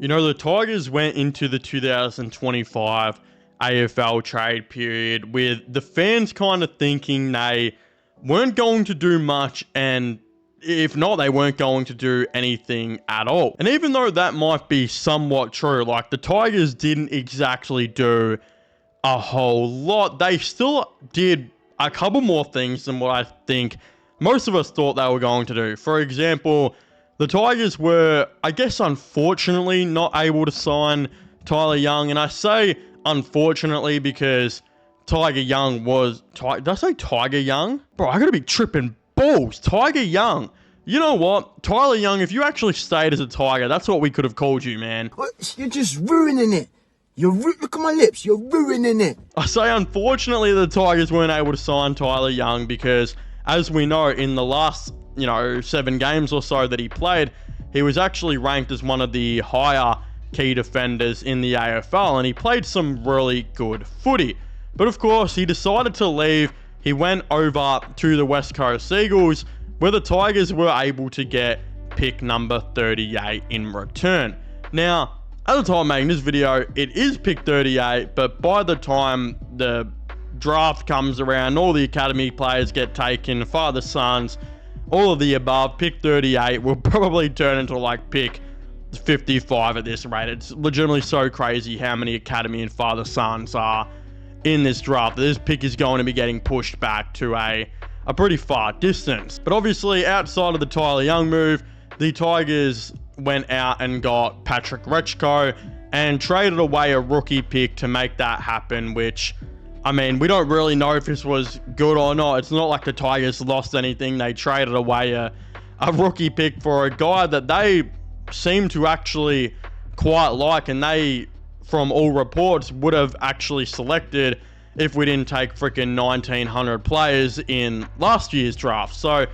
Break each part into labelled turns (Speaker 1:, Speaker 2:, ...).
Speaker 1: You know, the Tigers went into the 2025 AFL trade period with the fans kind of thinking they weren't going to do much, and if not, they weren't going to do anything at all. And even though that might be somewhat true, like the Tigers didn't exactly do a whole lot, they still did a couple more things than what I think most of us thought they were going to do. For example, the Tigers were, I guess, unfortunately not able to sign Tyler Young. And I say unfortunately because Tiger Young was... Did I say Tiger Young? Bro, I gotta be tripping balls. Tiger Young. You know what? Tyler Young, if you actually stayed as a Tiger, that's what we could have called you, man.
Speaker 2: You're just ruining it. Look at my lips. You're ruining it.
Speaker 1: I say unfortunately the Tigers weren't able to sign Tyler Young because, as we know, in the last 7 games or so that he played, he was actually ranked as one of the higher key defenders in the AFL, and he played some really good footy. But of course, he decided to leave. He went over to the West Coast Eagles, where the Tigers were able to get pick number 38 in return. Now, at the time of making this video, it is pick 38, but by the time the draft comes around, all the academy players get taken, father, sons, all of the above, pick 38 will probably turn into like pick 55 at this rate. It's legitimately so crazy how many academy and father sons are in this draft. This pick is going to be getting pushed back to a pretty far distance. But obviously, outside of the Tyler Young move, the Tigers went out and got Patrick Rechko and traded away a rookie pick to make that happen, which, I mean, we don't really know if this was good or not. It's not like the Tigers lost anything. They traded away a rookie pick for a guy that they seem to actually quite like, and they, from all reports, would have actually selected if we didn't take freaking 1,900 players in last year's draft. So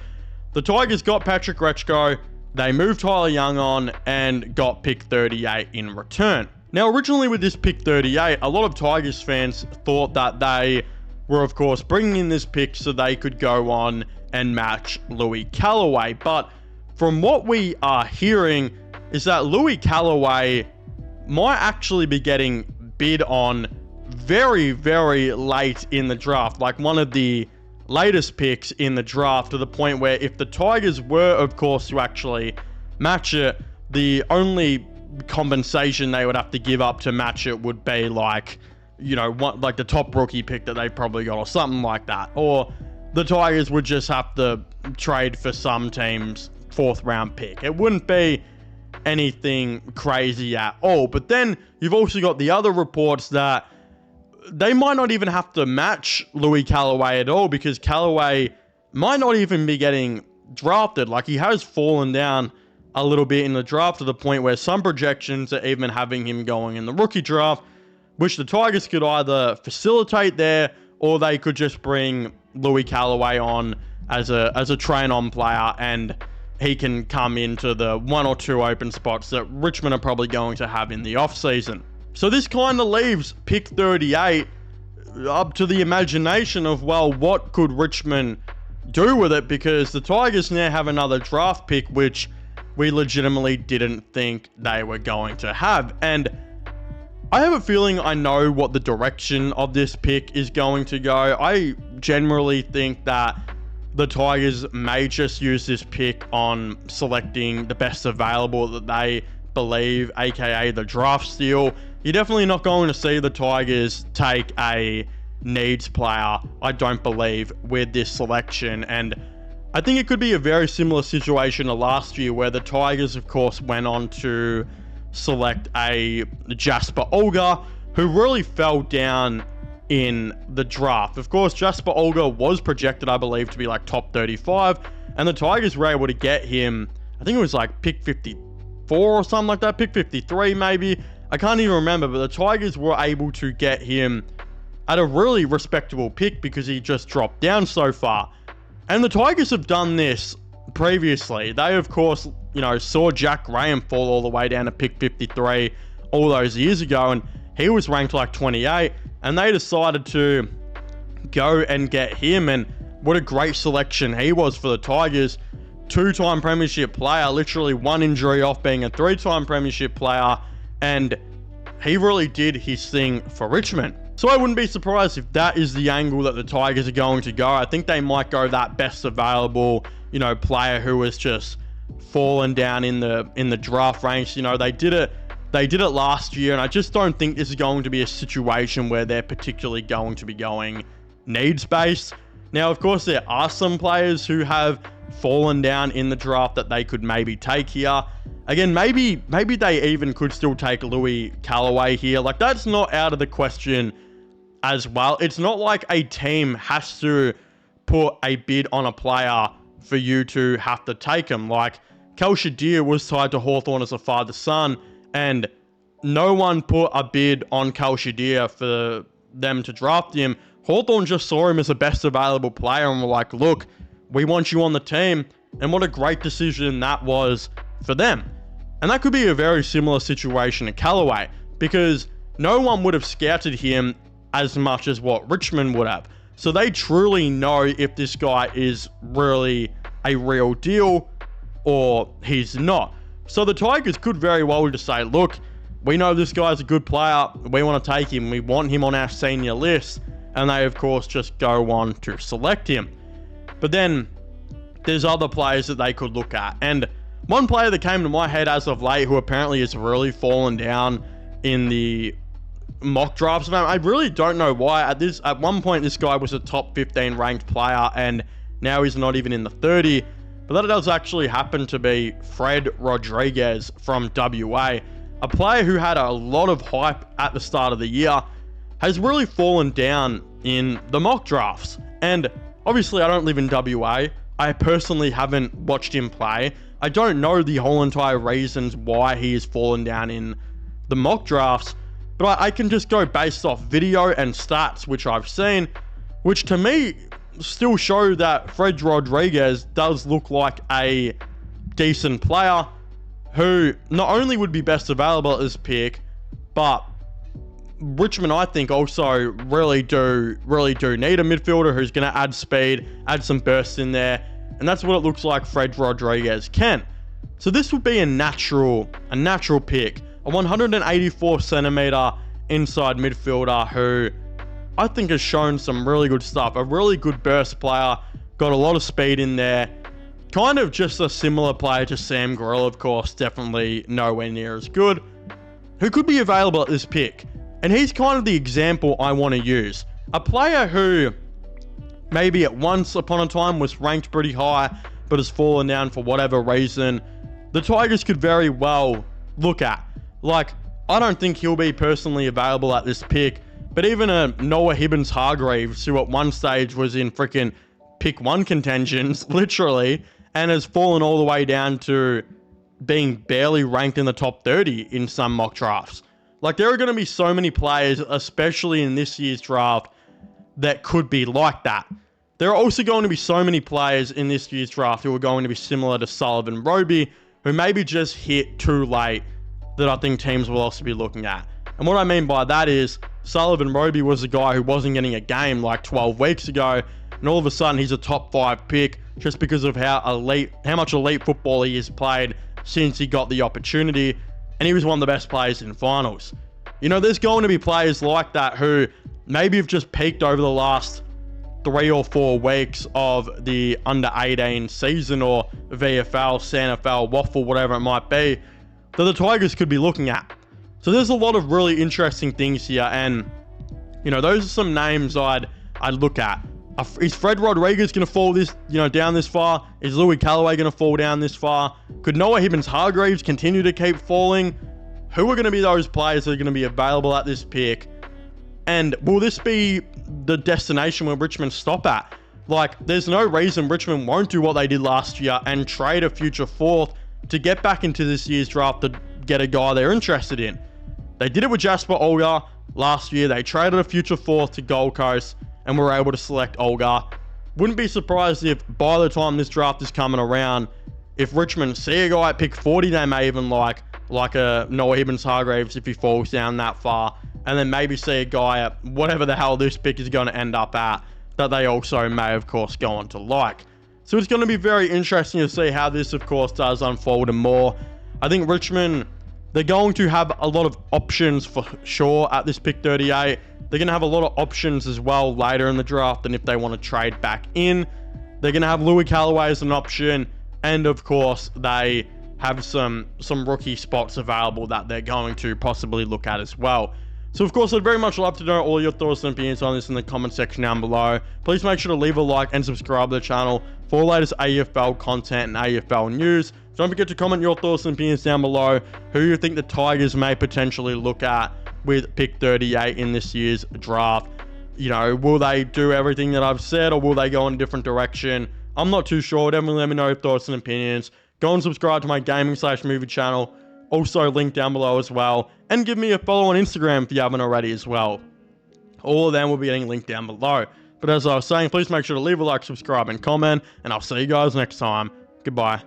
Speaker 1: the Tigers got Patrick Rechko, they moved Tyler Young on, and got pick 38 in return. Now, originally with this pick 38, a lot of Tigers fans thought that they were, of course, bringing in this pick so they could go on and match Louis Callaway. But from what we are hearing is that Louis Callaway might actually be getting bid on very, very late in the draft, like one of the latest picks in the draft, to the point where if the Tigers were, of course, to actually match it, the only compensation they would have to give up to match it would be like, like the top rookie pick that they probably got or something like that. Or the Tigers would just have to trade for some team's 4th round pick. It wouldn't be anything crazy at all. But then you've also got the other reports that they might not even have to match Louis Callaway at all, because Callaway might not even be getting drafted. Like, he has fallen down a little bit in the draft to the point where some projections are even having him going in the rookie draft, which the Tigers could either facilitate there, or they could just bring Louis Callaway on as a train-on player, and he can come into the 1 or 2 open spots that Richmond are probably going to have in the off-season. So this kind of leaves pick 38 up to the imagination of, well, what could Richmond do with it? Because the Tigers now have another draft pick, which we legitimately didn't think they were going to have. And I have a feeling I know what the direction of this pick is going to go. I generally think that the Tigers may just use this pick on selecting the best available that they believe, aka the draft steal. You're definitely not going to see the Tigers take a needs player, I don't believe, with this selection. And I think it could be a very similar situation to last year, where the Tigers, of course, went on to select a Jasper Olga, who really fell down in the draft. Of course, Jasper Olga was projected, I believe, to be like top 35, and the Tigers were able to get him, I think it was like pick 54 or something like that, pick 53 maybe. I can't even remember, but the Tigers were able to get him at a really respectable pick because he just dropped down so far. And the Tigers have done this previously. They, of course, saw Jack Graham fall all the way down to pick 53 all those years ago, and he was ranked like 28, and they decided to go and get him. And what a great selection he was for the Tigers. 2-time premiership player, literally 1 injury off being a 3-time premiership player, and he really did his thing for Richmond. So I wouldn't be surprised if that is the angle that the Tigers are going to go. I think they might go that best available, player who has just fallen down in the draft ranks. They did it last year, and I just don't think this is going to be a situation where they're particularly going to be going needs-based. Now, of course, there are some players who have fallen down in the draft that they could maybe take here. Again, maybe they even could still take Louis Callaway here. Like, that's not out of the question as well. It's not like a team has to put a bid on a player for you to have to take him. Like, Cal Shadir was tied to Hawthorn as a father-son, and no one put a bid on Cal Shadir for them to draft him. Hawthorn just saw him as the best available player and were like, look, we want you on the team. And what a great decision that was for them. And that could be a very similar situation to Callaway, because no one would have scouted him as much as what Richmond would have. So they truly know if this guy is really a real deal or he's not. So the Tigers could very well just say, look, we know this guy's a good player. We want to take him. We want him on our senior list. And they, of course, just go on to select him. But then there's other players that they could look at. And one player that came to my head as of late, who apparently has really fallen down in the mock drafts, I really don't know why. At one point, this guy was a top 15 ranked player, and now he's not even in the 30. But that does actually happen to be Fred Rodriguez from WA, a player who had a lot of hype at the start of the year, has really fallen down in the mock drafts. And obviously, I don't live in WA. I personally haven't watched him play. I don't know the whole entire reasons why he has fallen down in the mock drafts, but I can just go based off video and stats which I've seen, which to me still show that Fred Rodriguez does look like a decent player who not only would be best available at this pick, but Richmond, I think, also really do need a midfielder who's going to add speed, add some bursts in there, and that's what it looks like Fred Rodriguez can. So this would be a natural pick, a 184 centimeter inside midfielder who I think has shown some really good stuff, a really good burst player, got a lot of speed in there, kind of just a similar player to Sam Grill, of course, definitely nowhere near as good, who could be available at this pick. And he's kind of the example I want to use. A player who maybe at once upon a time was ranked pretty high, but has fallen down for whatever reason, the Tigers could very well look at. Like, I don't think he'll be personally available at this pick, but even a Noah Hibbins-Hargreaves, who at one stage was in freaking pick one contentions, literally, and has fallen all the way down to being barely ranked in the top 30 in some mock drafts. Like, there are going to be so many players, especially in this year's draft, that could be like that. There are also going to be so many players in this year's draft who are going to be similar to Sullivan Roby, who maybe just hit too late, that I think teams will also be looking at. And what I mean by that is, Sullivan Roby was a guy who wasn't getting a game like 12 weeks ago, and all of a sudden he's a top 5 pick just because of how much elite football he has played since he got the opportunity. And he was one of the best players in finals. There's going to be players like that who maybe have just peaked over the last 3 or 4 weeks of the under-18 season, or VFL, SANFL, Waffle, whatever it might be, that the Tigers could be looking at. So there's a lot of really interesting things here, and those are some names I'd look at. Is Fred Rodriguez going to fall down this far? Is Louis Callaway going to fall down this far? Could Noah Hibbins-Hargreaves continue to keep falling? Who are going to be those players that are going to be available at this pick? And will this be the destination where Richmond stop at? Like, there's no reason Richmond won't do what they did last year and trade a future fourth to get back into this year's draft to get a guy they're interested in. They did it with Jasper Olga last year. They traded a future fourth to Gold Coast and were able to select Olga. Wouldn't be surprised if by the time this draft is coming around, if Richmond see a guy at pick 40, they may even like a Noah Hibbins-Hargreaves if he falls down that far, and then maybe see a guy at whatever the hell this pick is going to end up at that they also may, of course, go on to like. So it's going to be very interesting to see how this, of course, does unfold and more. I think Richmond they're going to have a lot of options for sure at this pick 38. They're going to have a lot of options as well later in the draft, and if they want to trade back in, they're going to have Louis Callaway as an option, and of course they have some rookie spots available that they're going to possibly look at as well. So of course, I'd very much love to know all your thoughts and opinions on this in the comment section down below. Please make sure to leave a like and subscribe to the channel for latest AFL content and AFL news. Don't forget to comment your thoughts and opinions down below, who you think the Tigers may potentially look at with pick 38 in this year's draft. You know, will they do everything that I've said, or will they go in a different direction? I'm not too sure. Definitely let me know your thoughts and opinions. Go and subscribe to my gaming/movie channel. Also linked down below as well. And give me a follow on Instagram if you haven't already as well. All of them will be getting linked down below. But as I was saying, please make sure to leave a like, subscribe, and comment. And I'll see you guys next time. Goodbye.